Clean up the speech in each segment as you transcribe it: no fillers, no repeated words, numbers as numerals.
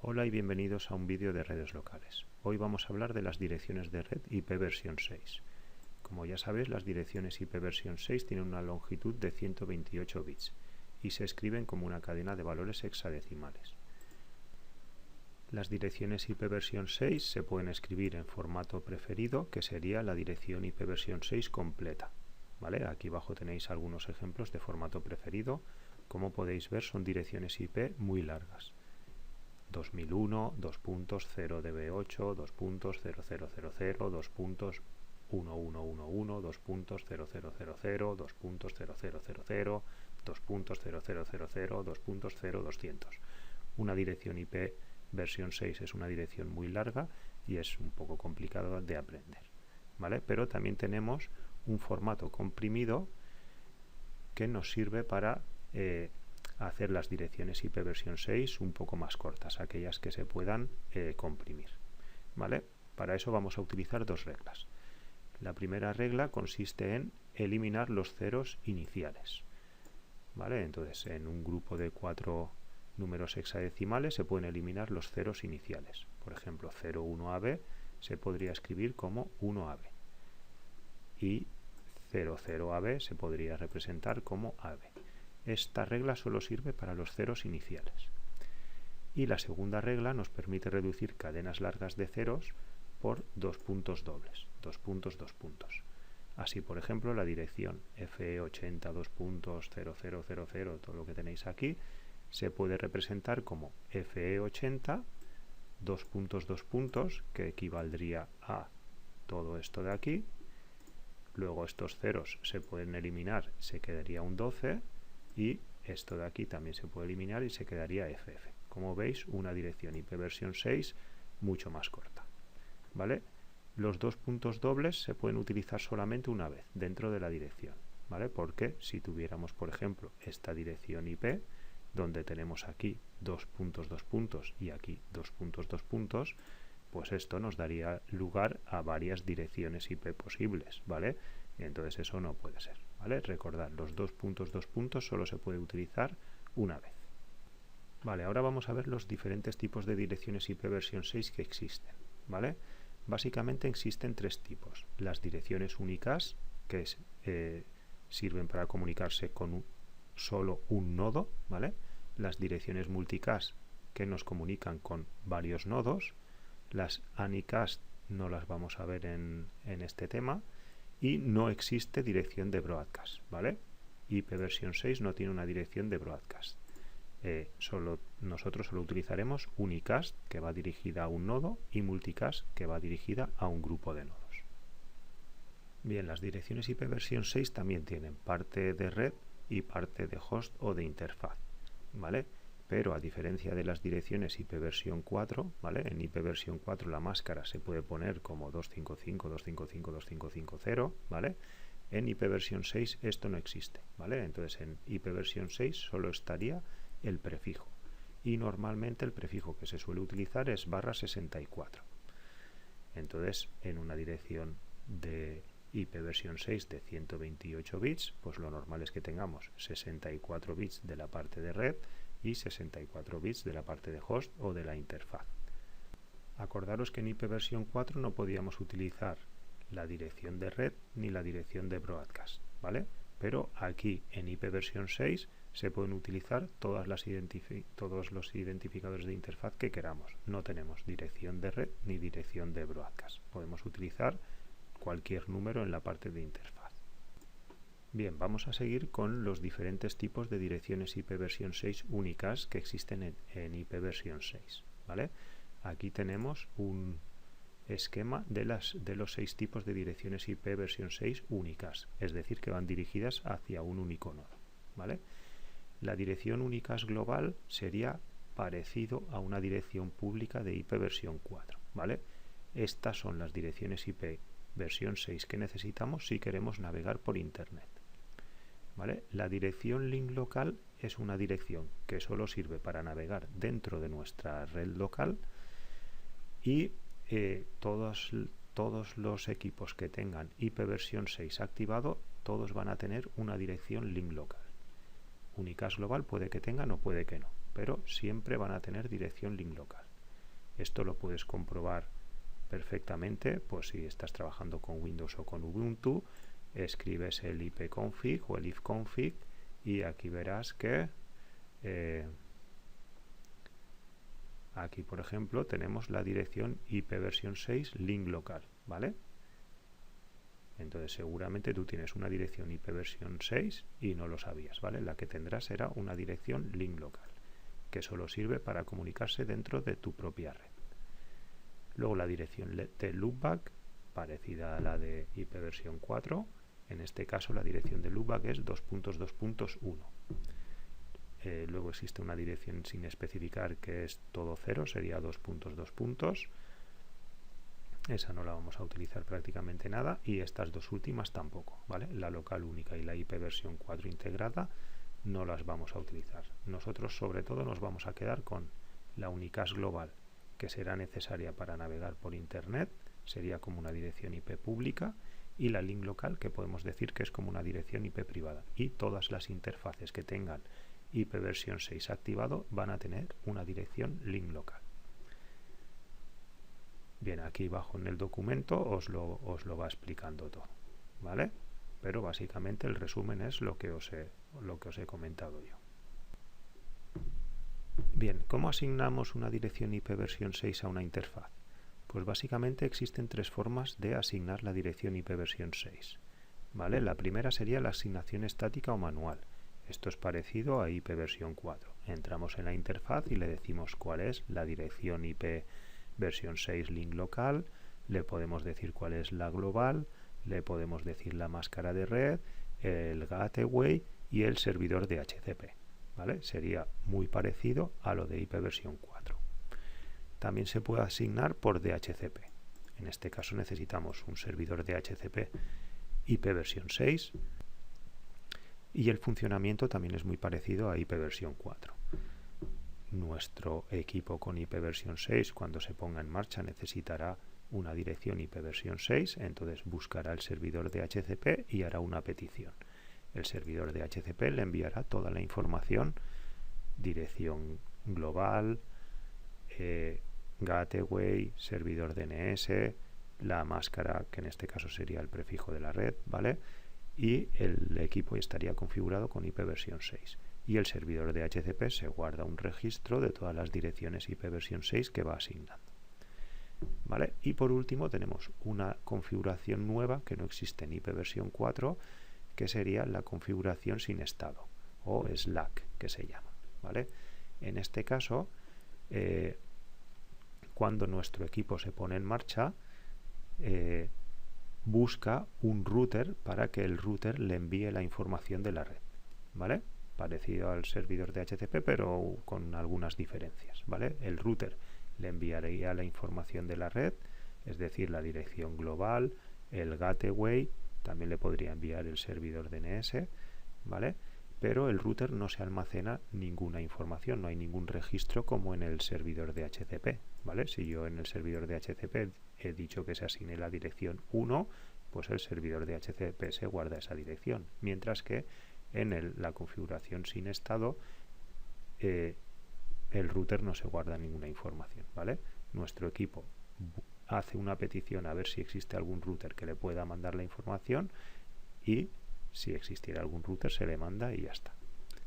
Hola y bienvenidos a un vídeo de redes locales. Hoy vamos a hablar de las direcciones de red IP versión 6. Como ya sabéis, las direcciones IP versión 6 tienen una longitud de 128 bits y se escriben como una cadena de valores hexadecimales. Las direcciones IP versión 6 se pueden escribir en formato preferido, que sería la dirección IP versión 6 completa. ¿Vale? Aquí abajo tenéis algunos ejemplos de formato preferido. Como podéis ver, son direcciones IP muy largas. 2001, 2.0db8, 2.0000, 2.1111, 2.0000, 2.0000, 2.0000, 2.0200. Una dirección IP versión 6 es una dirección muy larga y es un poco complicado de aprender, ¿vale? Pero también tenemos un formato comprimido que nos sirve para hacer las direcciones IP versión 6 un poco más cortas, aquellas que se puedan comprimir, ¿vale? Para eso vamos a utilizar dos reglas. La primera regla consiste en eliminar los ceros iniciales, ¿vale? Entonces, en un grupo de 4 números hexadecimales se pueden eliminar los ceros iniciales. Por ejemplo, 01AB se podría escribir como 1AB y 00AB se podría representar como AB. Esta regla solo sirve para los ceros iniciales. Y la segunda regla nos permite reducir cadenas largas de ceros por dos puntos dobles, dos puntos. Así, por ejemplo, la dirección FE80 2.0000, todo lo que tenéis aquí, se puede representar como FE80 2 puntos, que equivaldría a todo esto de aquí. Luego estos ceros se pueden eliminar, se quedaría un 12, y esto de aquí también se puede eliminar y se quedaría FF. Como veis, una dirección IP versión 6 mucho más corta, ¿vale? Los dos puntos dobles se pueden utilizar solamente una vez dentro de la dirección, ¿vale? Porque si tuviéramos, por ejemplo, esta dirección IP, donde tenemos aquí 2 puntos y aquí 2 puntos, pues esto nos daría lugar a varias direcciones IP posibles, ¿vale? Y entonces eso no puede ser, ¿vale? Recordad, los 2 puntos solo se puede utilizar una vez. Vale, ahora vamos a ver los diferentes tipos de direcciones IP versión 6 que existen, ¿vale? Básicamente existen tres tipos. Las direcciones únicas, que sirven para comunicarse con solo un nodo, ¿vale? Las direcciones multicast, que nos comunican con varios nodos. Las Anycast no las vamos a ver en este tema, y no existe dirección de broadcast, ¿vale? IP versión 6 no tiene una dirección de broadcast. Nosotros solo utilizaremos unicast, que va dirigida a un nodo, y multicast, que va dirigida a un grupo de nodos. Bien, las direcciones IP versión 6 también tienen parte de red y parte de host o de interfaz, ¿vale? Pero a diferencia de las direcciones IP versión 4, ¿vale? En IP versión 4 la máscara se puede poner como 255.255.255.0, ¿vale? En IP versión 6 esto no existe, ¿vale? Entonces en IP versión 6 solo estaría el prefijo, y normalmente el prefijo que se suele utilizar es /64. Entonces, en una dirección de IP versión 6 de 128 bits, pues lo normal es que tengamos 64 bits de la parte de red y 64 bits de la parte de host o de la interfaz. Acordaros que en IP versión 4 no podíamos utilizar la dirección de red ni la dirección de broadcast, ¿vale? Pero aquí en IP versión 6 se pueden utilizar todos los identificadores de interfaz que queramos. No tenemos dirección de red ni dirección de broadcast. Podemos utilizar cualquier número en la parte de interfaz. Bien, vamos a seguir con los diferentes tipos de direcciones IP versión 6 únicas que existen en IP versión 6, ¿vale? Aquí tenemos un esquema de los 6 tipos de direcciones IP versión 6 únicas, es decir, que van dirigidas hacia un único nodo, ¿vale? La dirección únicas global sería parecido a una dirección pública de IP versión 4, ¿vale? Estas son las direcciones IP versión 6 que necesitamos si queremos navegar por Internet, ¿vale? La dirección link local es una dirección que solo sirve para navegar dentro de nuestra red local, y todos los equipos que tengan IP versión 6 activado, todos van a tener una dirección link local. Unicast global puede que tengan o puede que no, pero siempre van a tener dirección link local. Esto lo puedes comprobar perfectamente, pues si estás trabajando con Windows o con Ubuntu, escribes el ipconfig o el ifconfig y aquí verás que aquí, por ejemplo, tenemos la dirección IP versión 6 link local, ¿vale? Entonces seguramente tú tienes una dirección IP versión 6 y no lo sabías, ¿vale? La que tendrás será una dirección link local, que solo sirve para comunicarse dentro de tu propia red. Luego la dirección de loopback, parecida a la de IP versión 4, en este caso la dirección de loopback es 2.2.1. Luego existe una dirección sin especificar que es todo 0, sería 2.2. Esa no la vamos a utilizar prácticamente nada y estas dos últimas tampoco, ¿vale? La local única y la IP versión 4 integrada no las vamos a utilizar. Nosotros sobre todo nos vamos a quedar con la unicast global, que será necesaria para navegar por internet, sería como una dirección IP pública, y la link local, que podemos decir que es como una dirección IP privada, y todas las interfaces que tengan IP versión 6 activado van a tener una dirección link local. Bien, aquí abajo en el documento os lo va explicando todo, ¿vale? Pero básicamente el resumen es lo que os he comentado yo. Bien, ¿cómo asignamos una dirección IP versión 6 a una interfaz? Pues básicamente existen tres formas de asignar la dirección IP versión 6, ¿vale? La primera sería la asignación estática o manual. Esto es parecido a IP versión 4. Entramos en la interfaz y le decimos cuál es la dirección IP versión 6 link local, le podemos decir cuál es la global, le podemos decir la máscara de red, el gateway y el servidor de DHCP, ¿vale? Sería muy parecido a lo de IP versión 4. También se puede asignar por DHCP. En este caso necesitamos un servidor de DHCP IP versión 6 y el funcionamiento también es muy parecido a IP versión 4. Nuestro equipo con IP versión 6 cuando se ponga en marcha necesitará una dirección IP versión 6, entonces buscará el servidor de DHCP y hará una petición. El servidor de DHCP le enviará toda la información, dirección global, gateway, servidor DNS, la máscara, que en este caso sería el prefijo de la red, ¿vale? Y el equipo estaría configurado con IP versión 6. Y el servidor de DHCP se guarda un registro de todas las direcciones IP versión 6 que va asignando, ¿vale? Y por último tenemos una configuración nueva que no existe en IP versión 4, que sería la configuración sin estado, o SLAC, que se llama, ¿vale? En este caso, cuando nuestro equipo se pone en marcha, busca un router para que el router le envíe la información de la red, ¿vale? Parecido al servidor de DHCP, pero con algunas diferencias, ¿vale? El router le enviaría la información de la red, es decir, la dirección global, el gateway, también le podría enviar el servidor DNS, ¿vale? Pero el router no se almacena ninguna información, no hay ningún registro como en el servidor de DHCP, ¿vale? Si yo en el servidor de DHCP he dicho que se asigne la dirección 1, pues el servidor de DHCP se guarda esa dirección, mientras que en la configuración sin estado el router no se guarda ninguna información, ¿vale? Nuestro equipo hace una petición a ver si existe algún router que le pueda mandar la información y si existiera algún router se le manda y ya está,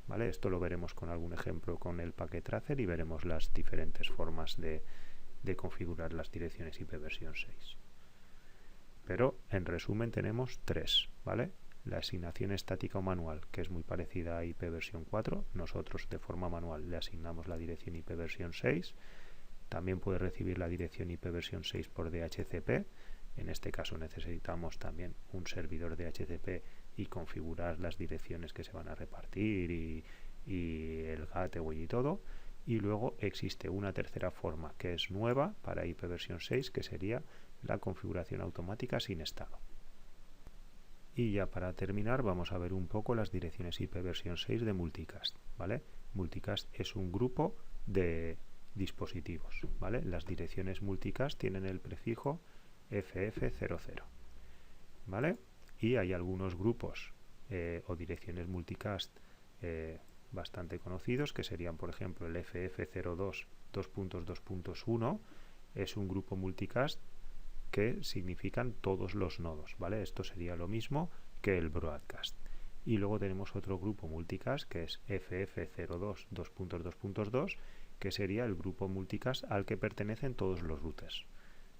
¿vale? Esto lo veremos con algún ejemplo con el Packet Tracer y veremos las diferentes formas de configurar las direcciones IP versión 6. Pero en resumen tenemos tres, ¿vale? La asignación estática o manual, que es muy parecida a IP versión 4. Nosotros de forma manual le asignamos la dirección IP versión 6. También puede recibir la dirección IP versión 6 por DHCP. En este caso necesitamos también un servidor de DHCP y configurar las direcciones que se van a repartir y el gateway y todo. Y luego existe una tercera forma que es nueva para IP versión 6, que sería la configuración automática sin estado. Y ya para terminar vamos a ver un poco las direcciones IP versión 6 de Multicast, ¿vale? Multicast es un grupo de dispositivos, ¿vale? Las direcciones Multicast tienen el prefijo FF00, ¿vale? Y hay algunos grupos o direcciones Multicast bastante conocidos, que serían, por ejemplo, el FF02 2.2.1, es un grupo multicast que significan todos los nodos, ¿vale? Esto sería lo mismo que el broadcast. Y luego tenemos otro grupo multicast que es FF02 2.2.2, que sería el grupo multicast al que pertenecen todos los routers,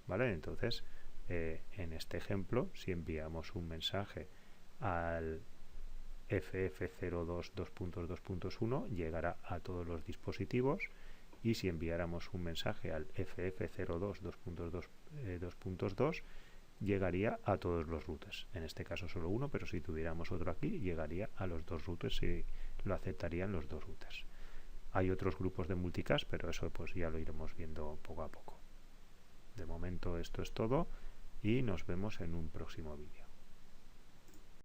¿vale? Entonces, en este ejemplo, si enviamos un mensaje al FF02 2.2.1, llegará a todos los dispositivos, y si enviáramos un mensaje al FF02 2.2, llegaría a todos los routers. En este caso solo uno, pero si tuviéramos otro aquí, llegaría a los dos routers y lo aceptarían los dos routers. Hay otros grupos de multicast, pero eso pues ya lo iremos viendo poco a poco. De momento esto es todo y nos vemos en un próximo vídeo.